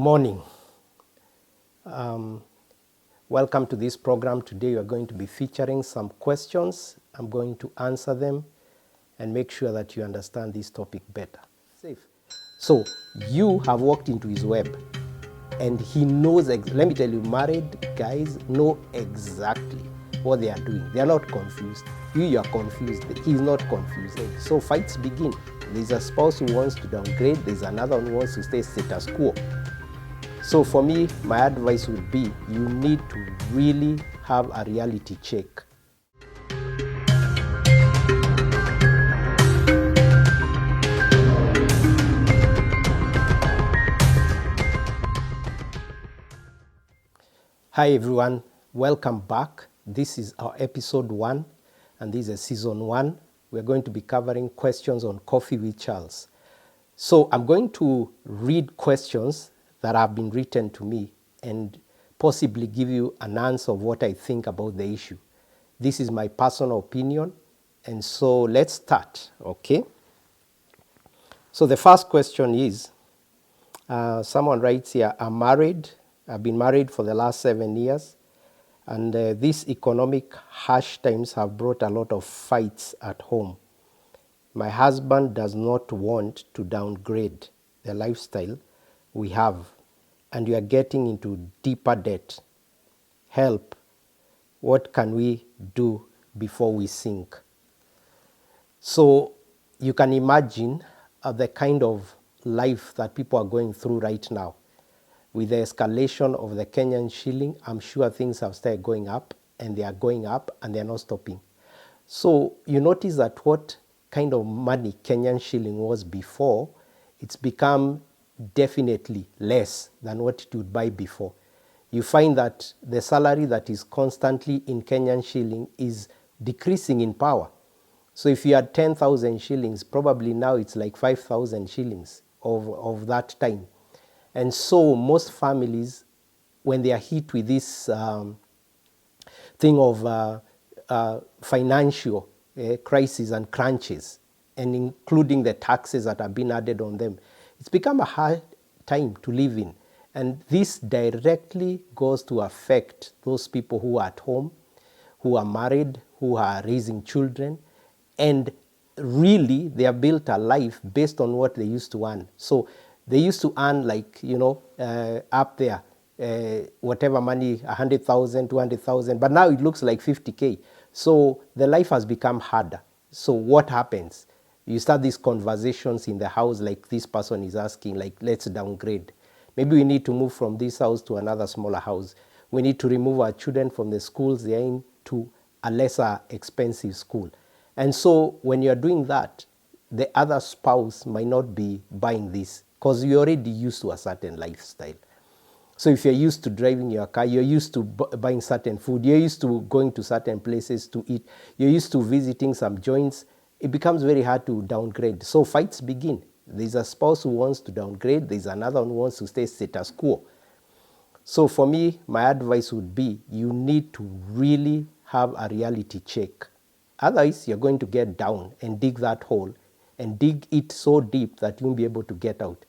morning. Welcome to this program. Today we are going to be featuring some questions. I'm going to answer them and make sure that you understand this topic better. Safe. So you have walked into his web and he knows, let me tell you, married guys know exactly what they are doing. They are not confused. You are confused. He is not confused. So fights begin. There's a spouse who wants to downgrade. There's another one who wants to stay status quo. So for me, my advice would be you need to really have a reality check. Hi everyone, welcome back. This is our episode 1 and this is season 1. We're going to be covering questions on Coffee with Charles. So I'm going to read questions that have been written to me and possibly give you an answer of what I think about the issue. This is my personal opinion, and so let's start, okay? So the first question is, someone writes here, I'm married. I've been married for the last 7 years, and these economic harsh times have brought a lot of fights at home. My husband does not want to downgrade the lifestyle we have, and we are getting into deeper debt. Help. What can we do before we sink? So you can imagine the kind of life that people are going through right now. With the escalation of the Kenyan shilling, I'm sure things have started going up, and they are going up and they are not stopping. So you notice that what kind of money Kenyan shilling was before, it's become definitely less than what it would buy before. You find that the salary that is constantly in Kenyan shilling is decreasing in power. So if you had 10,000 shillings, probably now it's like 5,000 shillings of that time. And so most families, when they are hit with this thing of financial crisis and crunches, and including the taxes that have been added on them, it's become a hard time to live in. And this directly goes to affect those people who are at home, who are married, who are raising children, and really they have built a life based on what they used to earn. So they used to earn like, up there, whatever money, 100,000, 200,000, but now it looks like 50K. So the life has become harder. So what happens? You start these conversations in the house, like this person is asking, like, let's downgrade. Maybe we need to move from this house to another smaller house. We need to remove our children from the schools they're in to a lesser expensive school. And so when you're doing that, the other spouse might not be buying this because you're already used to a certain lifestyle. So if you're used to driving your car, you're used to buying certain food, you're used to going to certain places to eat, you're used to visiting some joints, it becomes very hard to downgrade. So fights begin. There's a spouse who wants to downgrade, there's another one who wants to stay status quo. So for me, my advice would be you need to really have a reality check. Otherwise, you're going to get down and dig that hole and dig it so deep that you won't be able to get out.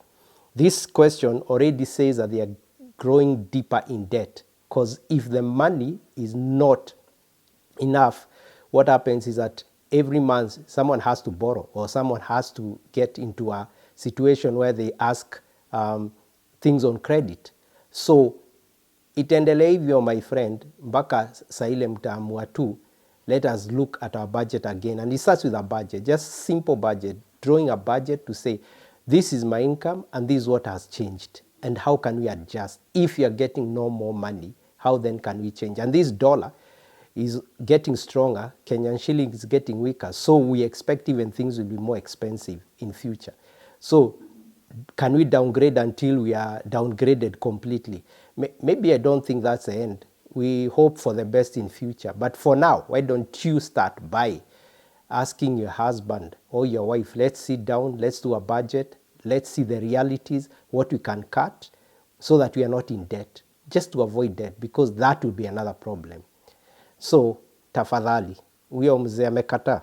This question already says that they are growing deeper in debt, because if the money is not enough, what happens is that every month someone has to borrow or someone has to get into a situation where they ask things on credit. So itaendelea hivyo, my friend, mpaka saa ile mtaamua tu, let us look at our budget again. And it starts with a budget, just simple budget, drawing a budget to say, this is my income and this is what has changed. And how can we adjust? If you're getting no more money, how then can we change? And this dollar is getting stronger, Kenyan shilling is getting weaker, so we expect even things will be more expensive in future. So can we downgrade until we are downgraded completely? Maybe I don't think that's the end. We hope for the best in future. But for now, why don't you start by asking your husband or your wife, let's sit down, let's do a budget, let's see the realities, what we can cut, so that we are not in debt, just to avoid debt, because that will be another problem. So, tafadhali, huyo mzee amekataa.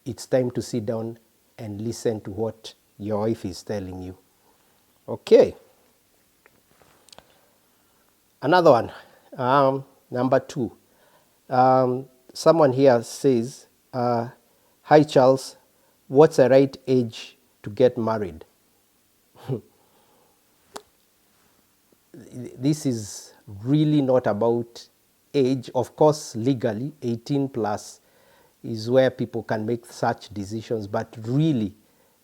It's time to sit down and listen to what your wife is telling you. Okay. Another one, number 2. Someone here says, hi Charles, what's the right age to get married? This is really not about age. Of course, legally, 18 plus is where people can make such decisions. But really,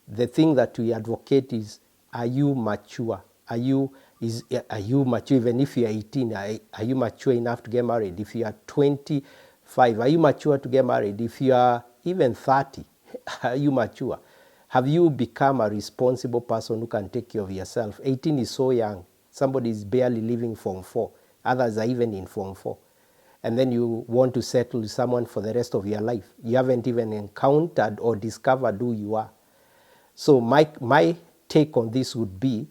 the thing that we advocate is, are you mature? Are you mature? Even if you're 18, are you mature enough to get married? If you are 25, are you mature to get married? If you are even 30, are you mature? Have you become a responsible person who can take care of yourself? 18 is so young. Somebody is barely leaving Form 4. Others are even in Form 4. And then you want to settle with someone for the rest of your life. You haven't even encountered or discovered who you are. So my take on this would be,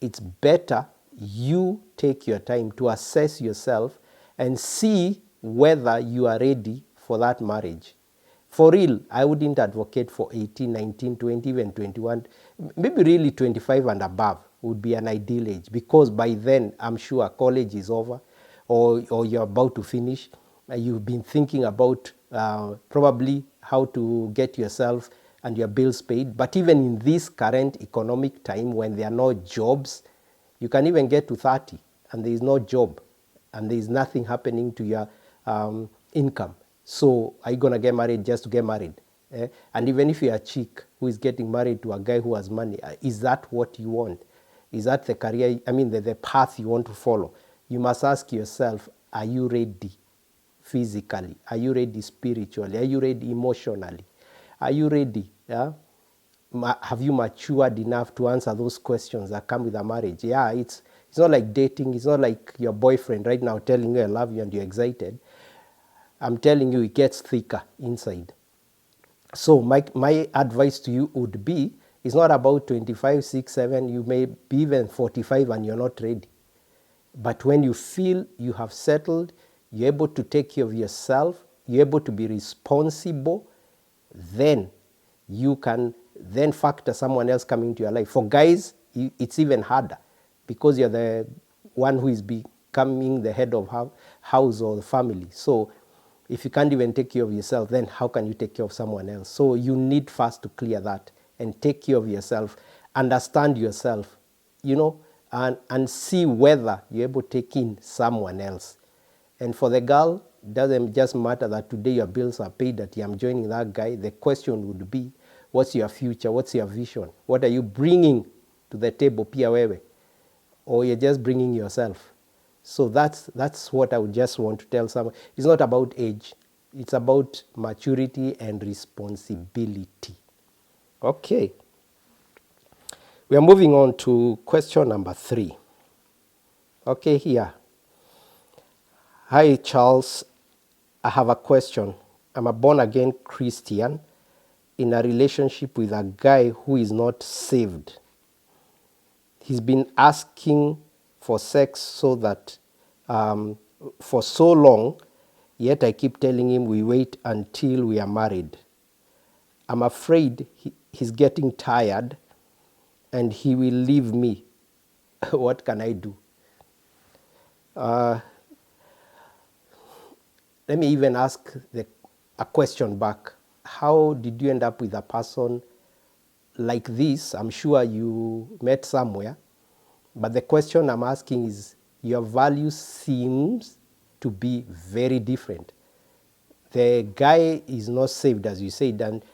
it's better you take your time to assess yourself and see whether you are ready for that marriage. For real, I wouldn't advocate for 18, 19, 20, even 21. Maybe really 25 and above would be an ideal age, because by then I'm sure college is over, or you're about to finish. You've been thinking about probably how to get yourself and your bills paid. But even in this current economic time when there are no jobs, you can even get to 30 and there is no job and there is nothing happening to your income. So are you going to get married just to get married? And even if you're a chick who is getting married to a guy who has money, is that what you want? Is that the career, the path you want to follow? You must ask yourself, are you ready physically? Are you ready spiritually? Are you ready emotionally? Are you ready? Yeah? Have you matured enough to answer those questions that come with a marriage? Yeah, it's not like dating. It's not like your boyfriend right now telling you I love you and you're excited. I'm telling you, it gets thicker inside. So my advice to you would be, it's not about 25, 6, 7. You may be even 45 and you're not ready. But when you feel you have settled, you're able to take care of yourself, you're able to be responsible, then you can then factor someone else coming into your life. For guys, it's even harder, because you're the one who is becoming the head of house or the family. So if you can't even take care of yourself, then how can you take care of someone else? So you need first to clear that and take care of yourself, understand yourself, and see whether you're able to take in someone else. And for the girl, it doesn't just matter that today your bills are paid, that I'm joining that guy. The question would be, what's your future? What's your vision? What are you bringing to the table, pia wewe? Or you're just bringing yourself? So that's what I would just want to tell someone. It's not about age. It's about maturity and responsibility. Okay. We are moving on to question number 3. Okay, here. Hi, Charles. I have a question. I'm a born-again Christian in a relationship with a guy who is not saved. He's been asking for sex for so long, yet I keep telling him we wait until we are married. I'm afraid he's getting tired and he will leave me. What can I do? Let me even ask a question back. How did you end up with a person like this? I'm sure you met somewhere. But the question I'm asking is, your value seems to be very different. The guy is not saved, as you said, and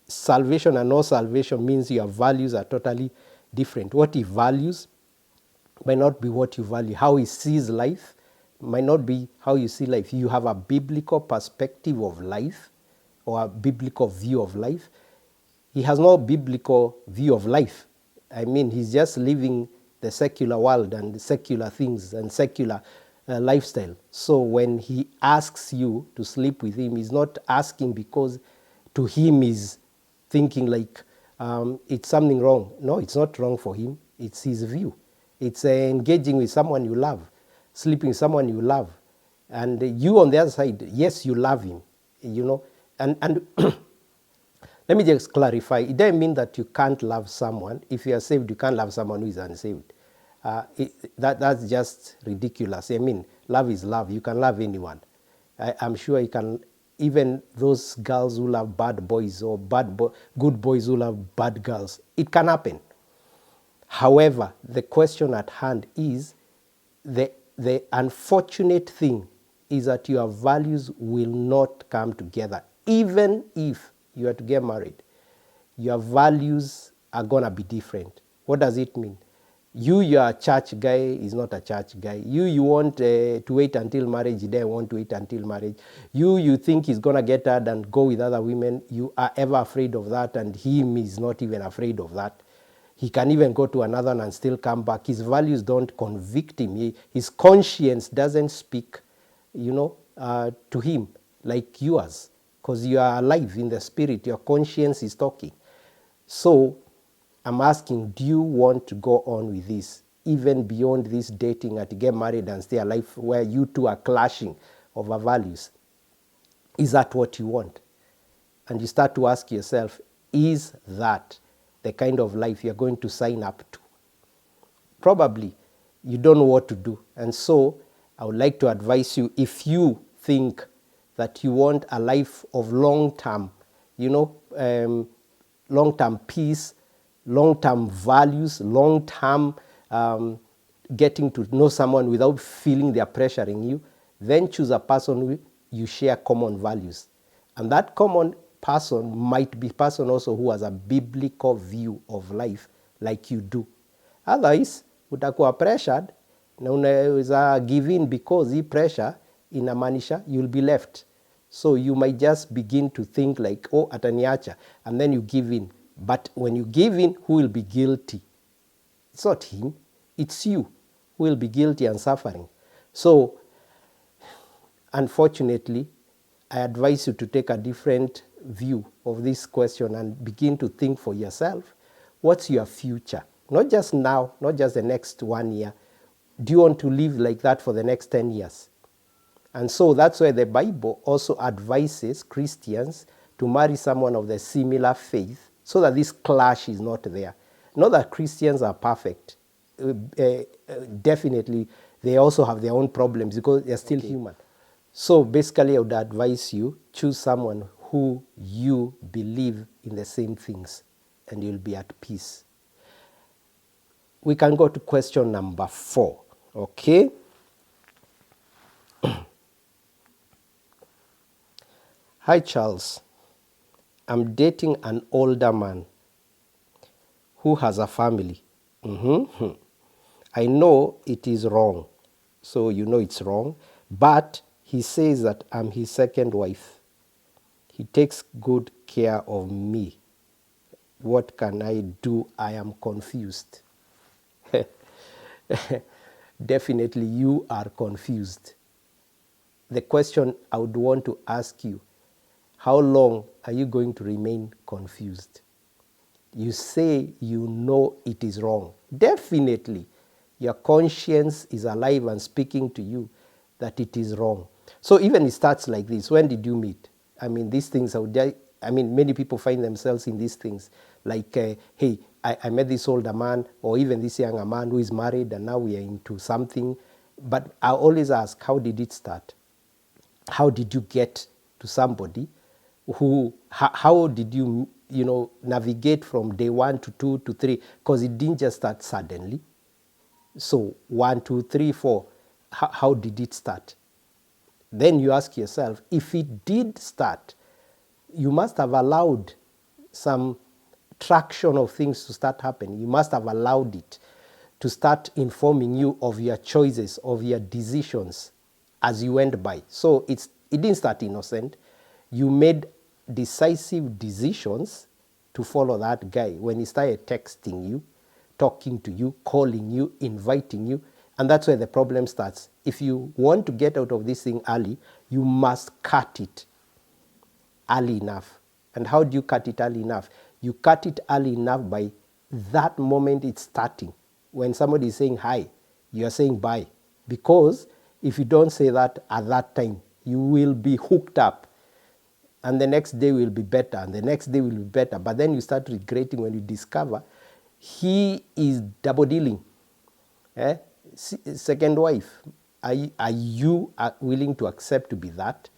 salvation and no salvation means your values are totally different. What he values might not be what you value. How he sees life might not be how you see life. You have a biblical perspective of life or a biblical view of life. He has no biblical view of life. He's just living the secular world and the secular things and secular lifestyle. So when he asks you to sleep with him, he's not asking because to him he's thinking like it's something wrong. No, it's not wrong for him. It's his view. It's engaging with someone you love, sleeping with someone you love. And you on the other side, yes, you love him, and let me just clarify. It doesn't mean that you can't love someone. If you are saved, you can't love someone who is unsaved. That's just ridiculous. I mean, love is love. You can love anyone. I'm sure you can, even those girls who love bad boys or good boys who love bad girls. It can happen. However, the question at hand is, the unfortunate thing is that your values will not come together. Even if you are to get married, your values are going to be different. What does it mean? You're a church guy, is not a church guy. You want to wait until marriage, he doesn't want to wait until marriage. You think he's going to get hard and go with other women. You are ever afraid of that, and him is not even afraid of that. He can even go to another one and still come back. His values don't convict him. His conscience doesn't speak, to him like yours, because you are alive in the spirit. Your conscience is talking. So I'm asking, do you want to go on with this, even beyond this dating and to get married and stay alive, where you two are clashing over values? Is that what you want? And you start to ask yourself, is that the kind of life you're going to sign up to? Probably you don't know what to do. And so I would like to advise you, if you think that you want a life of long-term, long-term peace, long-term values, long-term getting to know someone without feeling they're pressuring you, then choose a person who you share common values. And that common person might be a person also who has a biblical view of life like you do. Otherwise, utakuwa pressured na unaweza give in, because hii pressure inamaanisha you'll be left. So you might just begin to think like, oh, ataniacha, and then you give in. But when you give in, who will be guilty? It's not him, it's you who will be guilty and suffering. So, unfortunately, I advise you to take a different view of this question and begin to think for yourself. What's your future? Not just now, not just the next 1 year. Do you want to live like that for the next 10 years? And so that's why the Bible also advises Christians to marry someone of the similar faith, so that this clash is not there. Not that Christians are perfect. Definitely, they also have their own problems, because they're still human. So basically, I would advise you, choose someone who you believe in the same things, and you'll be at peace. We can go to question number 4, okay? Hi, Charles. I'm dating an older man who has a family. I know it is wrong, so you know it's wrong, but he says that I'm his second wife. He takes good care of me. What can I do? I am confused. Definitely you are confused. The question I would want to ask you, how long are you going to remain confused? You say you know it is wrong. Definitely, your conscience is alive and speaking to you that it is wrong. So even it starts like this. When did you meet? I mean, these things, many people find themselves in these things. Like, hey, I met this older man, or even this younger man who is married, and now we are into something. But I always ask, how did it start? How did you get to somebody who, how did you, navigate from day 1 to 2 to 3? Because it didn't just start suddenly. So 1, 2, 3, 4, how did it start? Then you ask yourself, if it did start, you must have allowed some traction of things to start happening. You must have allowed it to start informing you of your choices, of your decisions as you went by. So it didn't start innocent. You made decisive decisions to follow that guy when he started texting you, talking to you, calling you, inviting you. And that's where the problem starts. If you want to get out of this thing early, you must cut it early enough. And how do you cut it early enough? You cut it early enough by that moment it's starting. When somebody is saying hi, you are saying bye. Because if you don't say that at that time, you will be hooked up. And the next day will be better, and the next day will be better. But then you start regretting when you discover he is double dealing. Eh? Second wife, are you willing to accept to be that?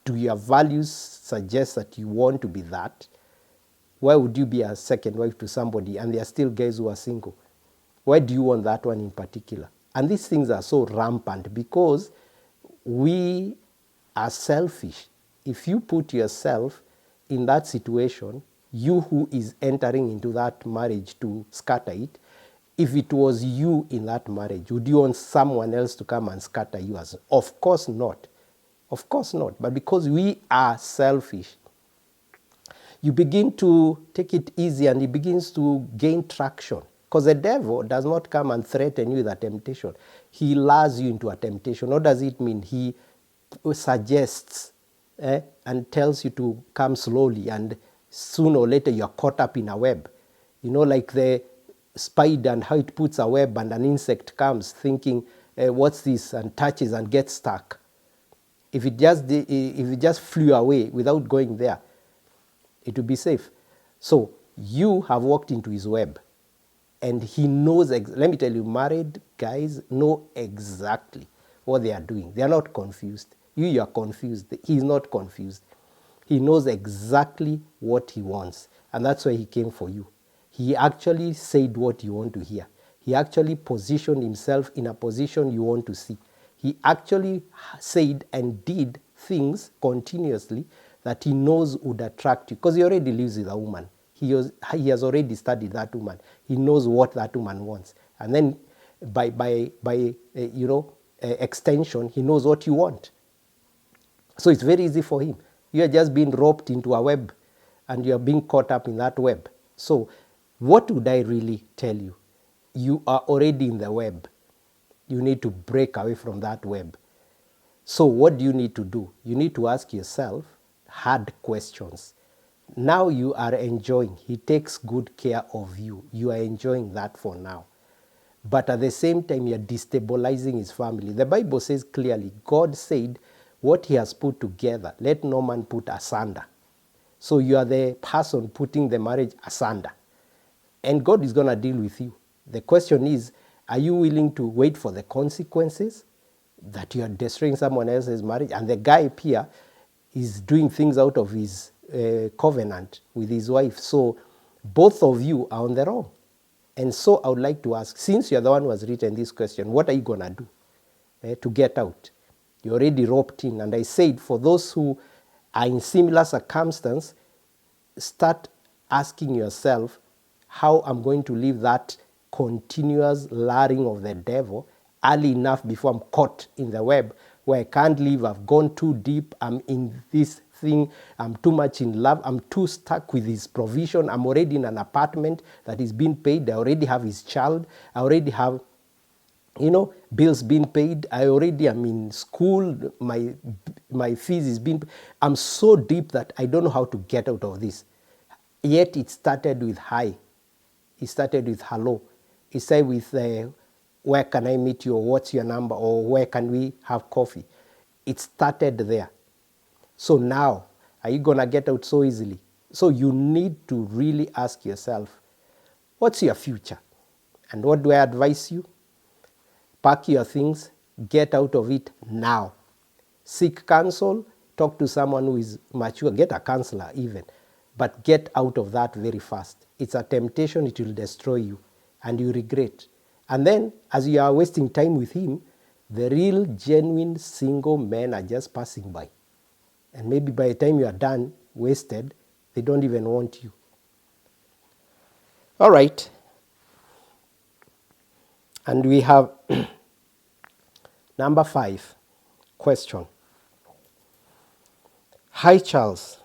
Do your values suggest that you want to be that? Why would you be a second wife to somebody and there are still guys who are single? Why do you want that one in particular? And these things are so rampant because we are selfish. If you put yourself in that situation, you who is entering into that marriage to scatter it, if it was you in that marriage, would you want someone else to come and scatter you? Of course not. Of course not. But because we are selfish, you begin to take it easy and it begins to gain traction. Because the devil does not come and threaten you with a temptation. He lures you into a temptation. What does it mean? He suggests and tells you to come slowly, and sooner or later you're caught up in a web. You know, like the spider and how it puts a web and an insect comes thinking, what's this, and touches and gets stuck. If it just flew away without going there, it will be safe. So you have walked into his web, and he knows. Let me tell you, married guys know exactly what they are doing. They are not confused. You are confused. He is not confused. He knows exactly what he wants, and that's why he came for you. He actually said what you want to hear. He actually positioned himself in a position you want to see. He actually said and did things continuously that he knows would attract you, because he already lives with a woman. He has already studied that woman. He knows what that woman wants. And then by extension, he knows what you want. So it's very easy for him. You are just being roped into a web and you are being caught up in that web. So what would I really tell you? You are already in the web. You need to break away from that web. So what do you need to do? You need to ask yourself hard questions. Now you are enjoying. He takes good care of you. You are enjoying that for now. But at the same time, you're destabilizing his family. The Bible says clearly, God said, what he has put together, let no man put asunder. So you are the person putting the marriage asunder. And God is going to deal with you. The question is, are you willing to wait for the consequences that you are destroying someone else's marriage? And the guy here is doing things out of his covenant with his wife. So both of you are on the wrong. And so I would like to ask, since you're the one who has written this question, what are you going to do to get out? You're already roped in. And I said, for those who are in similar circumstance, start asking yourself how I'm going to leave that continuous luring of the devil early enough before I'm caught in the web where I can't leave. I've gone too deep. I'm in this thing. I'm too much in love. I'm too stuck with his provision. I'm already in an apartment that is being paid. I already have his child. I already have, bills being paid. I already am in school. My fees is being. I'm so deep that I don't know how to get out of this. Yet it started with hi. It started with hello. It started with where can I meet you, or what's your number, or where can we have coffee. It started there. So now, are you going to get out so easily? So you need to really ask yourself, what's your future? And what do I advise you? Pack your things, get out of it now. Seek counsel, talk to someone who is mature, get a counselor even, but get out of that very fast. It's a temptation, it will destroy you, and you regret. And then, as you are wasting time with him, the real, genuine, single men are just passing by. And maybe by the time you are done, wasted, they don't even want you. All right. And we have number 5 question. Hi, Charles.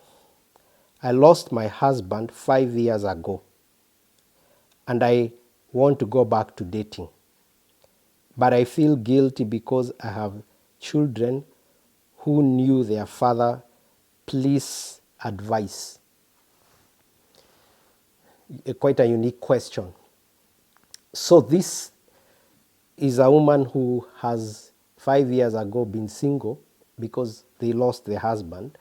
I lost my husband 5 years ago, and I want to go back to dating. But I feel guilty because I have children who knew their father. Please advise. Quite a unique question. So this is a woman who has 5 years ago been single because they lost their husband.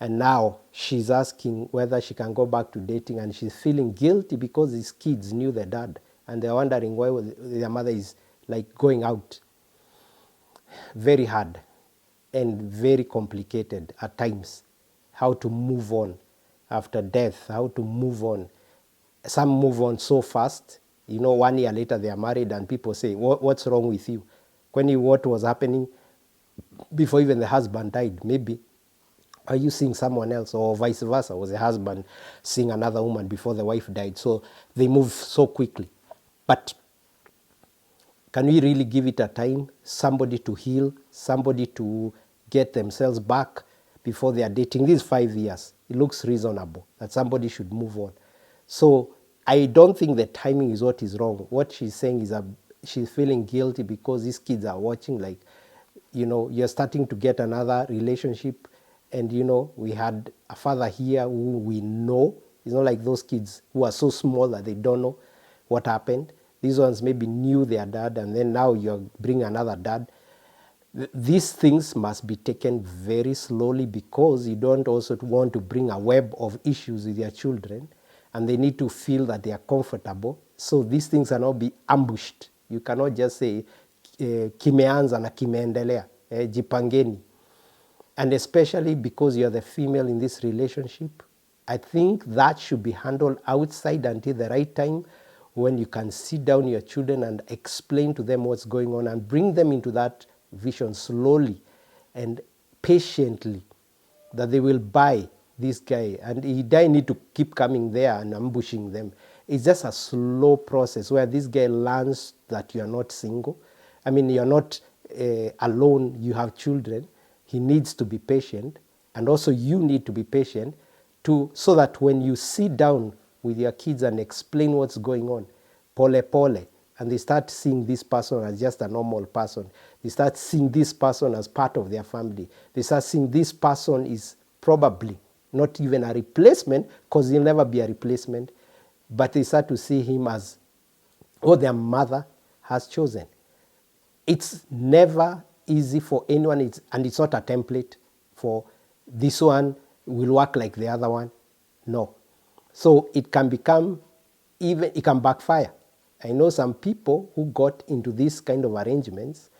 And now she's asking whether she can go back to dating, and she's feeling guilty because his kids knew the dad. And they're wondering why their mother is like going out. Very hard and very complicated at times. How to move on after death, how to move on. Some move on so fast, 1 year later they are married and people say, what's wrong with you? What was happening before even the husband died? Maybe are you seeing someone else, or vice versa? Was the husband seeing another woman before the wife died? So they move so quickly. But can we really give it a time? Somebody to heal, somebody to get themselves back before they are dating. This is 5 years. It looks reasonable that somebody should move on. So I don't think the timing is what is wrong. What she's saying is she's feeling guilty because these kids are watching, like, you're starting to get another relationship. And, we had a father here who we know. It's not like those kids who are so small that they don't know what happened. These ones maybe knew their dad, and then now you're bringing another dad. These things must be taken very slowly because you don't also want to bring a web of issues with your children, and they need to feel that they are comfortable. So these things cannot be ambushed. You cannot just say, kimeanza na kimeendelea, jipangeni. And especially because you're the female in this relationship, I think that should be handled outside until the right time, when you can sit down your children and explain to them what's going on and bring them into that vision slowly and patiently, that they will buy this guy. And he doesn't need to keep coming there and ambushing them. It's just a slow process where this guy learns that you're not single. I mean, you're not alone, you have children. He needs to be patient, and also you need to be patient so that when you sit down with your kids and explain what's going on, pole pole, and they start seeing this person as just a normal person. They start seeing this person as part of their family. They start seeing this person is probably not even a replacement, because he'll never be a replacement, but they start to see him as what their mother has chosen. It's never easy for anyone, and it's not a template for this one will work like the other one. No. So it can backfire. I know some people who got into this kind of arrangements,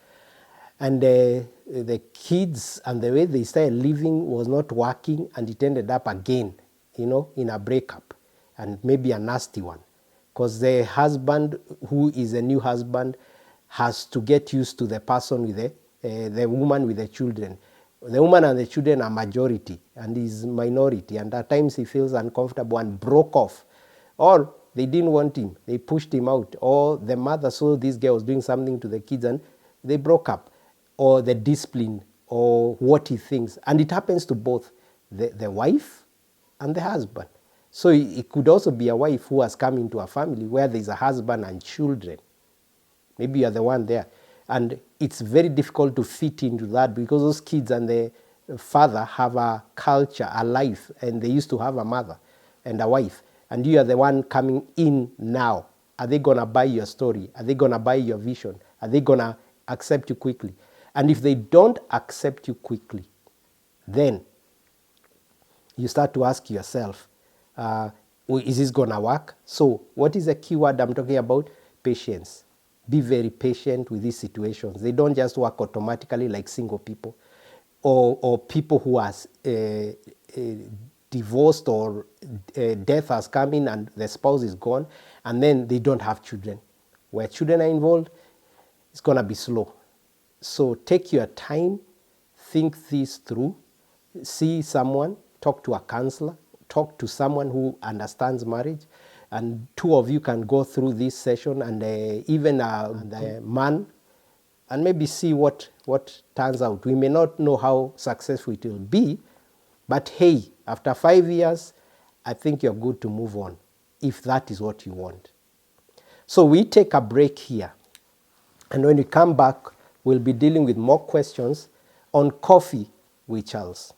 and the kids and the way they started living was not working, and it ended up again, in a breakup, and maybe a nasty one. Because the husband, who is a new husband, has to get used to the person with the woman with the children. The woman and the children are majority, and he's minority, and at times he feels uncomfortable and broke off. Or they didn't want him, they pushed him out. Or the mother saw this girl was doing something to the kids and they broke up. Or the discipline, or what he thinks. And it happens to both the wife and the husband. So it could also be a wife who has come into a family where there's a husband and children. Maybe you're the one there. And it's very difficult to fit into that, because those kids and the father have a culture, a life, and they used to have a mother and a wife. And you are the one coming in now. Are they going to buy your story? Are they going to buy your vision? Are they going to accept you quickly? And if they don't accept you quickly, then you start to ask yourself, is this going to work? So what is the key word I'm talking about? Patience. Be very patient with these situations. They don't just work automatically like single people, or people who are divorced, or death has come in and the spouse is gone, and then they don't have children. Where children are involved, it's going to be slow. So take your time, think this through, see someone, talk to a counselor, talk to someone who understands marriage, and two of you can go through this session, and even the man, and maybe see what turns out. We may not know how successful it will be, but hey, after 5 years, I think you're good to move on, if that is what you want. So we take a break here, and when we come back, we'll be dealing with more questions on coffee with Charles.